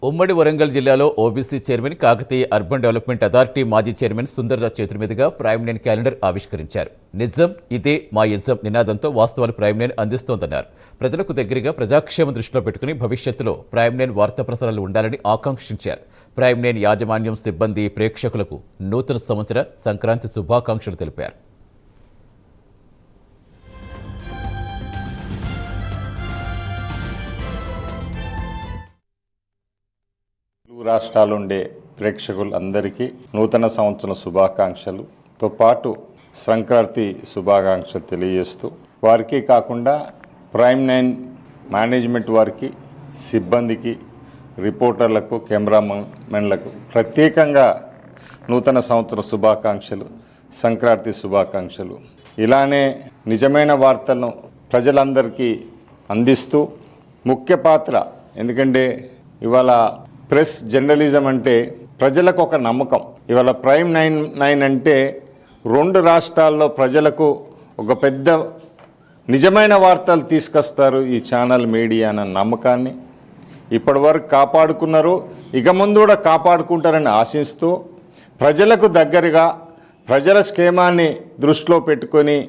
ఉమ్మడి వరంగల్ జిల్లాలో OBC chairman Kakatiya urban development authority మాజీ చైర్మన్ సుందర్రాజ్ చేతుల మీదుగా ప్రైమ్ లైన్ క్యాలెండర్ ఆవిష్కరించారు. నిజం ఇదే మా ఇజం నినాదంతో వాస్తవాలు ప్రైమ్ లైన్ అందిస్తోందన్నారు. ప్రజలకు దగ్గరగా ప్రజాక్షేమం దృష్టిలో పెట్టుకుని భవిష్యత్తులో ప్రైమ్ లైన్ వార్తా ప్రసారాలు ఉండాలని ఆకాంక్షించారు. ప్రైమ్ లైన్ యాజమాన్యం, సిబ్బంది, ప్రేక్షకులకు నూతన సంవత్సర సంక్రాంతి శుభాకాంక్షలు తెలిపారు. రాష్ట్రాలు ఉండే ప్రేక్షకులందరికీ నూతన సంవత్సరం శుభాకాంక్షలతో పాటు సంక్రాంతి శుభాకాంక్షలు తెలియజేస్తూ, వారికి కాకుండా ప్రైమ్ లైన్ మేనేజ్మెంట్ వారికి, సిబ్బందికి, రిపోర్టర్లకు, కెమెరామెన్లకు ప్రత్యేకంగా నూతన సంవత్సర శుభాకాంక్షలు, సంక్రాంతి శుభాకాంక్షలు. ఇలానే నిజమైన వార్తలను ప్రజలందరికీ అందిస్తూ ముఖ్య పాత్ర, ఎందుకంటే ఇవాళ ప్రెస్ జర్నలిజం అంటే ప్రజలకు ఒక నమ్మకం. ఇవాళ ప్రైమ్ 9 అంటే 2 రాష్ట్రాల్లో ప్రజలకు ఒక పెద్ద నిజమైన వార్తలు తీసుకొస్తారు ఈ ఛానల్ మీడియా అన్న నమ్మకాన్ని ఇప్పటివరకు కాపాడుకున్నారు, ఇక ముందు కూడా కాపాడుకుంటారని ఆశిస్తూ, ప్రజలకు దగ్గరగా ప్రజల క్షేమాన్ని దృష్టిలో పెట్టుకొని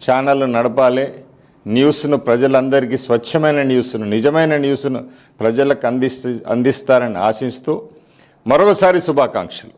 ఛానళ్ళు నడపాలి. న్యూస్ను ప్రజలందరికీ స్వచ్ఛమైన న్యూస్ను, నిజమైన న్యూస్ను ప్రజలకు అందిస్తారని ఆశిస్తూ మరొకసారి శుభాకాంక్షలు.